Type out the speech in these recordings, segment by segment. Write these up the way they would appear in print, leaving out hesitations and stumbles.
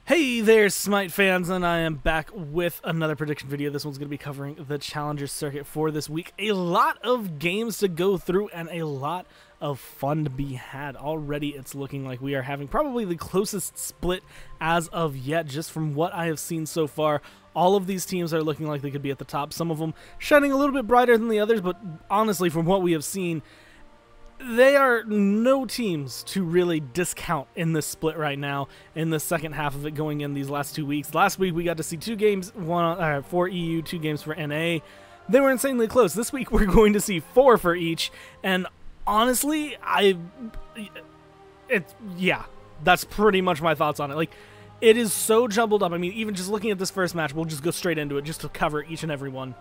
Hey there, Smite fans, and I am back with another prediction video. This one's going to be covering the Challenger Circuit for this week. A lot of games to go through and a lot of fun to be had. Already it's looking like we are having probably the closest split as of yet, just from what I have seen so far. All of these teams are looking like they could be at the top. Some of them shining a little bit brighter than the others, but honestly, from what we have seen, they are no teams to really discount in this split right now, in the second half of it going in these last 2 weeks. Last week we got to see 2 games, one for EU, 2 games for NA. They were insanely close. This week we're going to see 4 for each, and honestly, yeah, that's pretty much my thoughts on it. Like, it is so jumbled up. I mean, even just looking at this first match, we'll just go straight into it just to cover each and every one.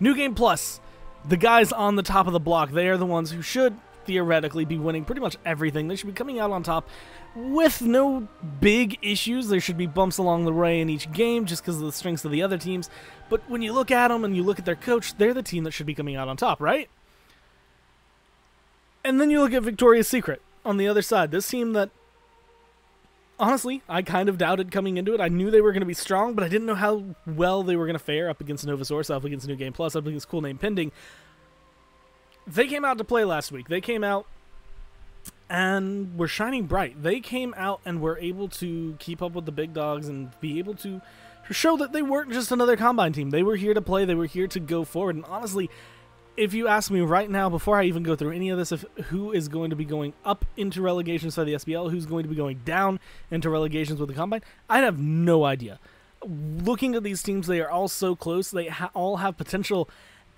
New Game Plus. The guys on the top of the block, they are the ones who should theoretically be winning pretty much everything. They should be coming out on top with no big issues. There should be bumps along the way in each game just because of the strengths of the other teams. But when you look at them and you look at their coach, they're the team that should be coming out on top, right? And then you look at Victoria's Secret on the other side. This team that, honestly, I kind of doubted coming into it. I knew they were going to be strong, but I didn't know how well they were going to fare up against Novasource, up against New Game Plus, up against Cool Name Pending. They came out to play last week. They came out and were shining bright. They came out and were able to keep up with the big dogs and be able to show that they weren't just another Combine team. They were here to play. They were here to go forward. And honestly, if you ask me right now, before I even go through any of this, who is going to be going up into relegations for the SBL, who's going to be going down into relegations with the Combine, I'd have no idea. Looking at these teams, they are all so close. They all have potential.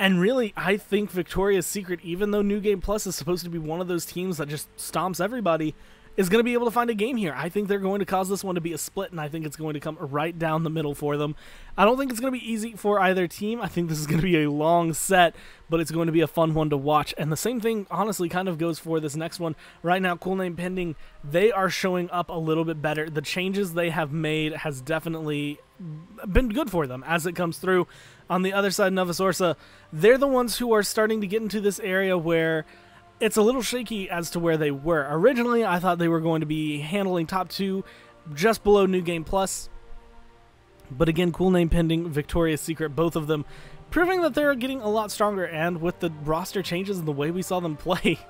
And really, I think Victoria's Secret, even though New Game Plus is supposed to be one of those teams that just stomps everybody, is going to be able to find a game here. I think they're going to cause this one to be a split, and I think it's going to come right down the middle for them. I don't think it's going to be easy for either team. I think this is going to be a long set, but it's going to be a fun one to watch. And the same thing, honestly, kind of goes for this next one. Right now, Cool Name Pending, they are showing up a little bit better. The changes they have made has definitely been good for them as it comes through. On the other side, Novasource, they're the ones who are starting to get into this area where it's a little shaky as to where they were. Originally, I thought they were going to be handling top 2 just below New Game Plus. But again, Cool Name Pending, Victoria's Secret, both of them proving that they're getting a lot stronger. And with the roster changes and the way we saw them play,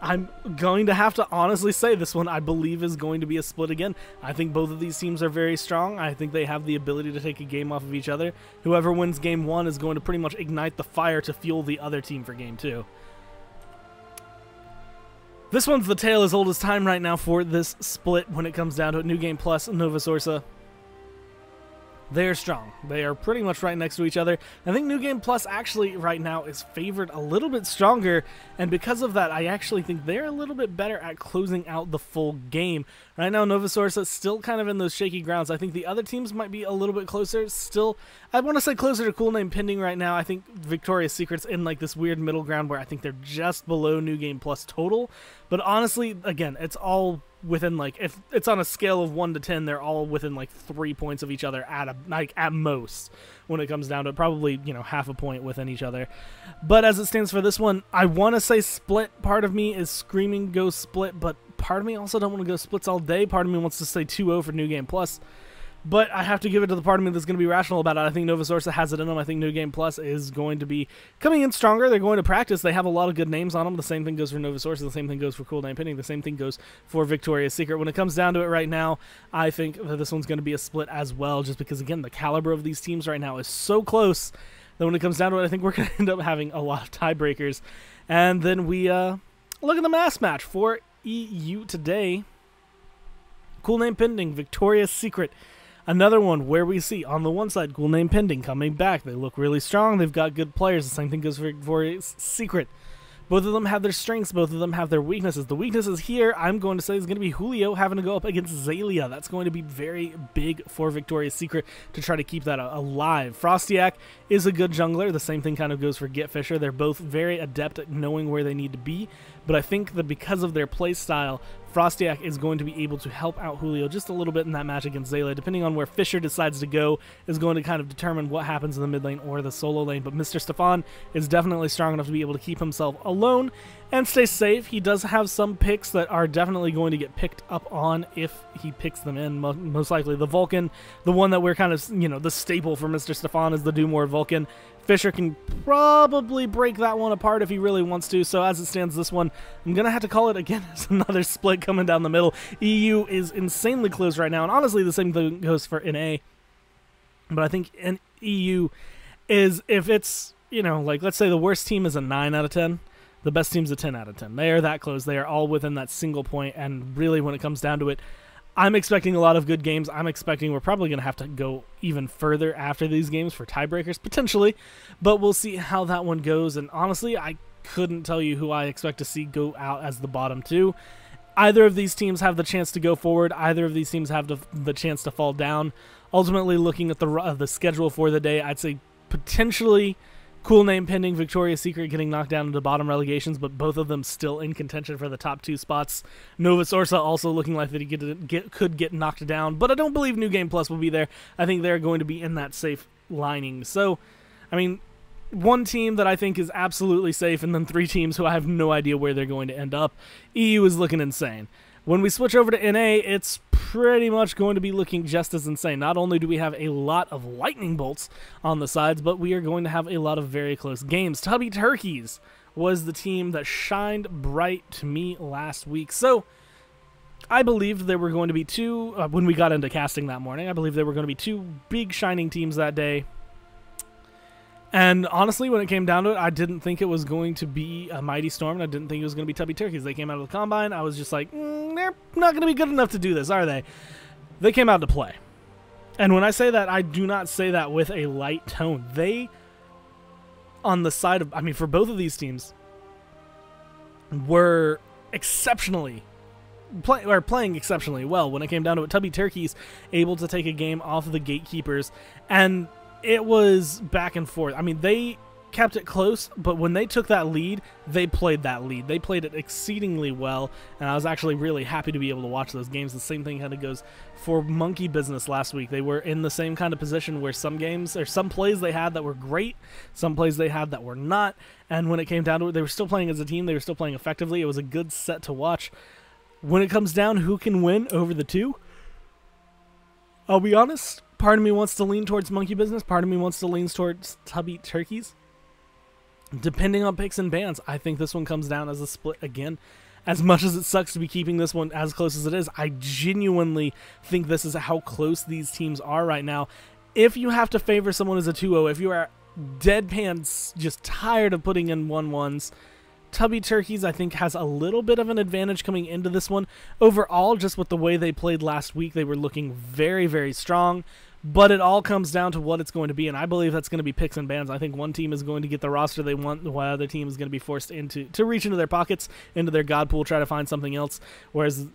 I'm going to have to honestly say this one, I believe, is going to be a split again. I think both of these teams are very strong. I think they have the ability to take a game off of each other. Whoever wins Game 1 is going to pretty much ignite the fire to fuel the other team for Game 2. This one's the tale as old as time right now for this split when it comes down to it. New Game Plus, Novasource. They're strong. They are pretty much right next to each other. I think New Game Plus actually right now is favored a little bit stronger, and because of that, I actually think they're a little bit better at closing out the full game. Right now, Novasource is still kind of in those shaky grounds. I think the other teams might be a little bit closer. Still, I want to say closer to Cool Name Pending right now. I think Victoria's Secret's in like this weird middle ground where I think they're just below New Game Plus total. But honestly, again, it's all within, like, if it's on a scale of 1 to 10, they're all within like 3 points of each other at most when it comes down to it. Probably, you know, half a point within each other. But as it stands for this one, I want to say split. Part of me is screaming go split, but part of me also don't want to go splits all day. Part of me wants to say 2-0 for New Game Plus. But I have to give it to the part of me that's going to be rational about it. I think Novasource has it in them. I think New Game Plus is going to be coming in stronger. They're going to practice. They have a lot of good names on them. The same thing goes for Novasource. The same thing goes for Cool Name Pending. The same thing goes for Victoria's Secret. When it comes down to it right now, I think that this one's going to be a split as well, just because, again, the caliber of these teams right now is so close that when it comes down to it, I think we're going to end up having a lot of tiebreakers. And then we look at the mass match for EU today. Cool Name Pending, Victoria's Secret. Another one where we see, on the one side, Cool Name Pending coming back. They look really strong. They've got good players. The same thing goes for Victoria's Secret. Both of them have their strengths. Both of them have their weaknesses. The weaknesses here, I'm going to say, is going to be Julio having to go up against Zalia. That's going to be very big for Victoria's Secret to try to keep that alive. Frostiak is a good jungler. The same thing kind of goes for Get Fisher. They're both very adept at knowing where they need to be. but I think that because of their play style, Frostiak is going to be able to help out Julio just a little bit in that match against Zayla. Depending on where Fisher decides to go is going to kind of determine what happens in the mid lane or the solo lane, but Mr. Stefan is definitely strong enough to be able to keep himself alone and stay safe. He does have some picks that are definitely going to get picked up on if he picks them in. Most likely the Vulcan, the one that we're kind of, the staple for Mr. Stefan is the Doom Ward Vulcan. Fisher can probably break that one apart if he really wants to, so as it stands, this one, I'm going to have to call it again as another split coming down the middle. EU is insanely close right now, and honestly, the same thing goes for NA. But I think in EU is, if it's, like, let's say the worst team is a 9 out of 10, the best team's a 10 out of 10. They are that close. They are all within that single point, and really, when it comes down to it, I'm expecting a lot of good games. I'm expecting we're probably going to have to go even further after these games for tiebreakers, potentially, but we'll see how that one goes, and honestly, I couldn't tell you who I expect to see go out as the bottom two. Either of these teams have the chance to go forward. Either of these teams have the chance to fall down. Ultimately, looking at the schedule for the day, I'd say potentially Cool Name pending, Victoria's Secret getting knocked down into bottom relegations, but both of them still in contention for the top 2 spots. Novus Orsa also looking like that he could get knocked down, but I don't believe New Game Plus will be there. I think they're going to be in that safe lining. So, I mean, one team that I think is absolutely safe, and then 3 teams who I have no idea where they're going to end up. EU is looking insane. When we switch over to NA, it's pretty much going to be looking just as insane. Not only do we have a lot of lightning bolts on the sides, but we are going to have a lot of very close games. Tubby Turkeys was the team that shined bright to me last week. So I believed there were going to be two, when we got into casting that morning, I believed there were going to be 2 big shining teams that day. And honestly, when it came down to it, I didn't think it was going to be a Mighty Storm, and I didn't think it was going to be Tubby Turkeys. They came out of the Combine. I was just like, they're not going to be good enough to do this, are they? They came out to play. And when I say that, I do not say that with a light tone. They, on the side of, for both of these teams, were exceptionally playing exceptionally well. When it came down to it, Tubby Turkeys able to take a game off of the Gatekeepers, and it was back and forth. They kept it close, but when they took that lead, they played that lead. They played it exceedingly well, and I was actually really happy to be able to watch those games. The same thing kind of goes for Monkey Business last week. They were in the same kind of position where some games, or some plays they had that were great, some plays they had that were not, and when it came down to it, they were still playing as a team. They were still playing effectively. It was a good set to watch. When it comes down who can win over the 2, I'll be honest, part of me wants to lean towards Monkey Business. Part of me wants to lean towards Tubby Turkeys. Depending on picks and bans, I think this one comes down as a split again. As much as it sucks to be keeping this one as close as it is, I genuinely think this is how close these teams are right now. If you have to favor someone as a 2-0, if you are deadpan just tired of putting in 1-1s, Tubby Turkeys, I think, has a little bit of an advantage coming into this one. Overall, just with the way they played last week, they were looking very, very strong. But it all comes down to what it's going to be, and I believe that's going to be picks and bans. I think one team is going to get the roster they want, while the other team is going to be forced to reach into their pockets, into their god pool, try to find something else. Whereas,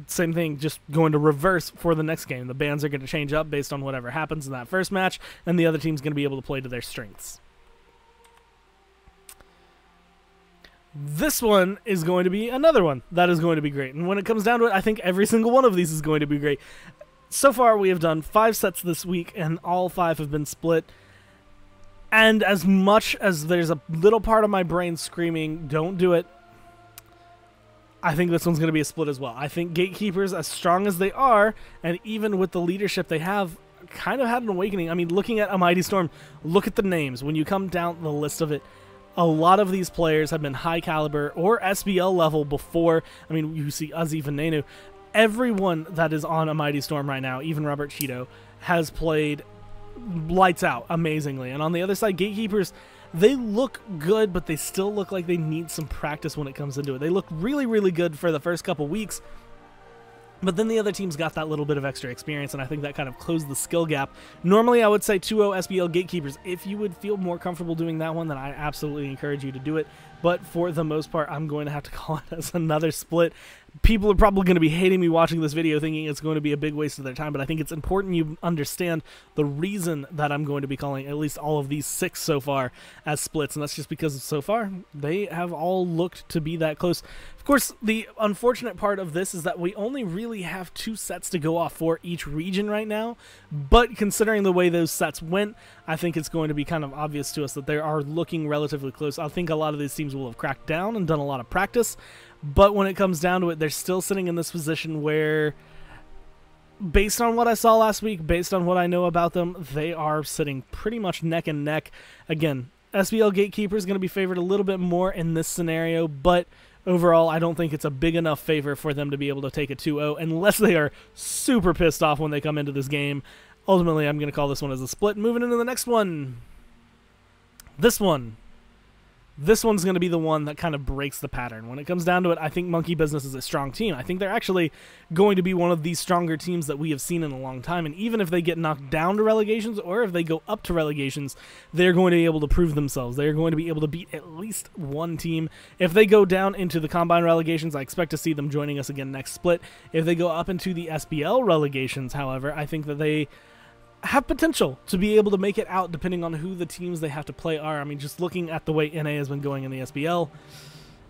same thing, just going to reverse for the next game. The bans are going to change up based on whatever happens in that first match, and the other team's going to be able to play to their strengths. This one is going to be another one that is going to be great. And when it comes down to it, I think every single one of these is going to be great. So far, we have done 5 sets this week, and all 5 have been split. And as much as there's a little part of my brain screaming, don't do it, I think this one's going to be a split as well. I think Gatekeepers, as strong as they are, and even with the leadership they have, kind of had an awakening. Looking at a Mighty Storm, look at the names. When you come down the list of it, a lot of these players have been high caliber or SBL level before. You see Uzi Venenu. Everyone that is on a Mighty Storm right now, even Robert Cheeto, has played lights out amazingly. And on the other side, Gatekeepers, they look good, but they still look like they need some practice when it comes into it. They look really, really good for the first couple weeks, but then the other team's got that little bit of extra experience, and I think that kind of closed the skill gap. Normally, I would say 2-0 SBL Gatekeepers. If you would feel more comfortable doing that one, then I absolutely encourage you to do it. but for the most part, I'm going to have to call it as another split. People are probably going to be hating me watching this video, thinking it's going to be a big waste of their time, but I think it's important you understand the reason that I'm going to be calling at least all of these 6 so far as splits, and that's just because so far they have all looked to be that close. Of course, the unfortunate part of this is that we only really have 2 sets to go off for each region right now, but considering the way those sets went, I think it's going to be kind of obvious to us that they are looking relatively close. I think a lot of these teams will have cracked down and done a lot of practice, but when it comes down to it, they're still sitting in this position where, based on what I saw last week, based on what I know about them, they are sitting pretty much neck and neck. Again, SBL Gatekeeper is going to be favored a little bit more in this scenario, but overall, I don't think it's a big enough favor for them to be able to take a 2-0 unless they are super pissed off when they come into this game. Ultimately, I'm going to call this one as a split. Moving into the next one. This one's going to be the one that kind of breaks the pattern. When it comes down to it, I think Monkey Business is a strong team. I think they're actually going to be one of the stronger teams that we have seen in a long time. And even if they get knocked down to relegations or if they go up to relegations, they're going to be able to prove themselves. They're going to be able to beat at least one team. If they go down into the Combine relegations, I expect to see them joining us again next split. If they go up into the SBL relegations, however, I think that they have potential to be able to make it out depending on who the teams they have to play are. I mean, just looking at the way NA has been going in the SBL,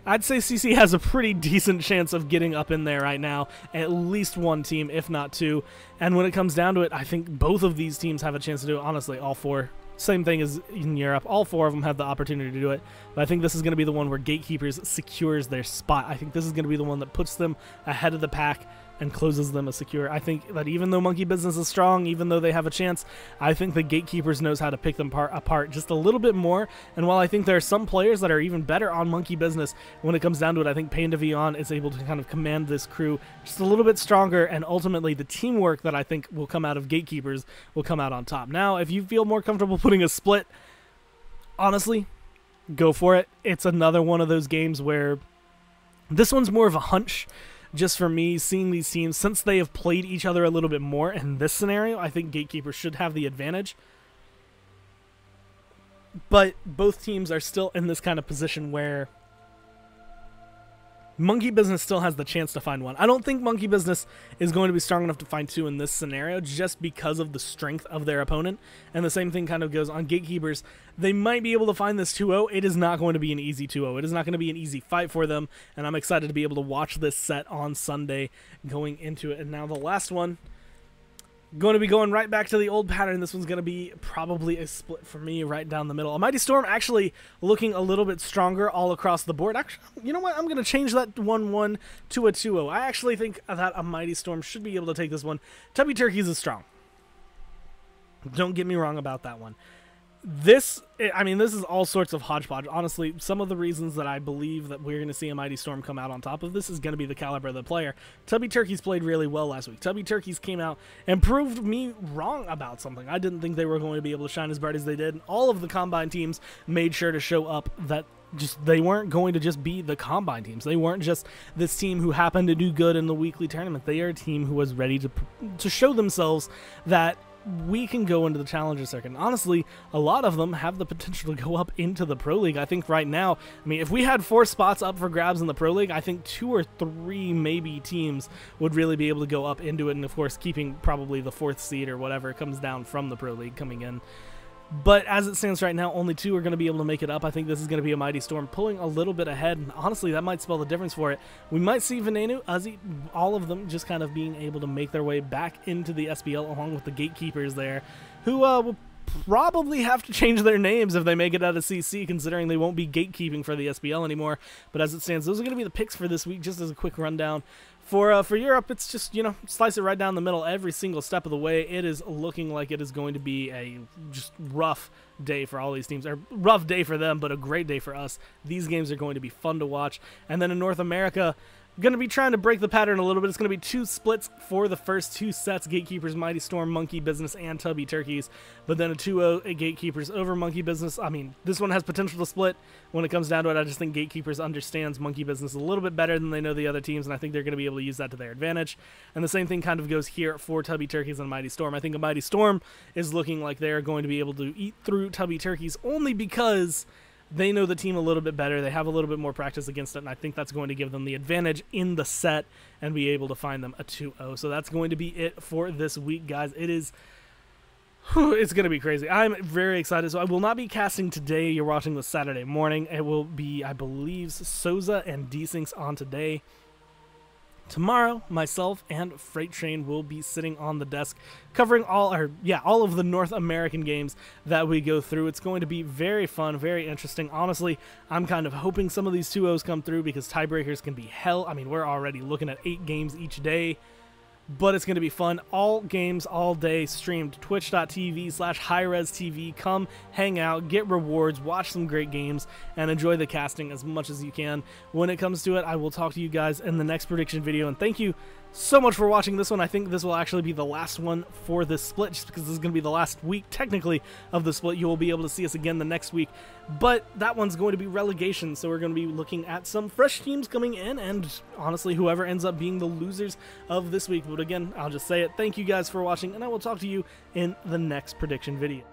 I'd say CC has a pretty decent chance of getting up in there right now, at least one team, if not 2. And when it comes down to it, I think both of these teams have a chance to do it. Honestly, all 4. Same thing as in Europe. All 4 of them have the opportunity to do it. But I think this is going to be the one where Gatekeepers secures their spot. I think this is going to be the one that puts them ahead of the pack and closes them a secure. I think that even though Monkey Business is strong, even though they have a chance, I think the Gatekeepers knows how to pick them apart just a little bit more. And while I think there are some players that are even better on Monkey Business, when it comes down to it, I think Pain de Vion is able to kind of command this crew just a little bit stronger, and ultimately the teamwork that I think will come out of Gatekeepers will come out on top. Now, if you feel more comfortable putting a split, honestly, go for it. It's another one of those games where this one's more of a hunch. Just for me, seeing these teams, since they have played each other a little bit more in this scenario, I think Gatekeeper should have the advantage. But both teams are still in this kind of position where Monkey Business still has the chance to find one. I don't think Monkey Business is going to be strong enough to find 2 in this scenario just because of the strength of their opponent. And the same thing kind of goes on Gatekeepers. They might be able to find this 2-0. It is not going to be an easy 2-0. It is not going to be an easy fight for them. And I'm excited to be able to watch this set on Sunday going into it. And now the last one. Going to be going right back to the old pattern. This one's going to be probably a split for me right down the middle. A Mighty Storm actually looking a little bit stronger all across the board. Actually, you know what? I'm going to change that 1-1 to a 2-0. I actually think that a Mighty Storm should be able to take this one. Tubby Turkeys is strong. Don't get me wrong about that one. This is all sorts of hodgepodge. Honestly, some of the reasons that I believe that we're going to see a Mighty Storm come out on top of this is going to be the caliber of the player. Tubby Turkeys played really well last week. Tubby Turkeys came out and proved me wrong about something. I didn't think they were going to be able to shine as bright as they did. All of the Combine teams made sure to show up that they weren't going to just be the Combine teams. They weren't just this team who happened to do good in the weekly tournament. They are a team who was ready to show themselves that we can go into the Challenger circuit. And honestly, a lot of them have the potential to go up into the Pro League. I think right now, if we had 4 spots up for grabs in the Pro League, I think 2 or 3 maybe teams would really be able to go up into it, and of course keeping probably the 4th seed or whatever comes down from the Pro League coming in. But as it stands right now, only 2 are going to be able to make it up. I think this is going to be a Mighty Storm pulling a little bit ahead. And honestly, that might spell the difference for it. We might see Venenu, Uzi, all of them just kind of being able to make their way back into the SBL along with the Gatekeepers there, who will probably have to change their names if they make it out of CC, considering they won't be gatekeeping for the SBL anymore. But as it stands, those are going to be the picks for this week, just as a quick rundown. For Europe, it's just, slice it right down the middle every single step of the way. It is looking like it is going to be a just rough day for all these teams. Or rough day for them, but a great day for us. These games are going to be fun to watch. And then in North America, going to be trying to break the pattern a little bit. It's going to be 2 splits for the first 2 sets. Gatekeepers, Mighty Storm, Monkey Business, and Tubby Turkeys. But then a 2-0 Gatekeepers over Monkey Business. This one has potential to split. When it comes down to it, I just think Gatekeepers understands Monkey Business a little bit better than they know the other teams, and I think they're going to be able to use that to their advantage. And the same thing kind of goes here for Tubby Turkeys and Mighty Storm. I think a Mighty Storm is looking like they're going to be able to eat through Tubby Turkeys only because They know the team a little bit better. They have a little bit more practice against it, and I think that's going to give them the advantage in the set and be able to find them a 2-0. So that's going to be it for this week, guys. It's going to be crazy. I'm very excited. So I will not be casting today. You're watching this Saturday morning. It will be, I believe, Souza and Desinks on today. Tomorrow, myself and Freight Train will be sitting on the desk covering all of the North American games that we go through. It's going to be very fun, very interesting. Honestly, I'm kind of hoping some of these 2-0s come through because tiebreakers can be hell. I mean, we're already looking at 8 games each day. But it's going to be fun. All games, all day, streamed. Twitch.tv/HighResTV. Come, hang out, get rewards, watch some great games, and enjoy the casting as much as you can. When it comes to it, I will talk to you guys in the next prediction video. And thank you so much for watching this one. I think this will actually be the last one for this split, just because this is going to be the last week, technically, of the split. You will be able to see us again the next week. But that one's going to be relegation, so we're going to be looking at some fresh teams coming in, and honestly, whoever ends up being the losers of this week. But again, I'll just say it. Thank you guys for watching, and I will talk to you in the next prediction video.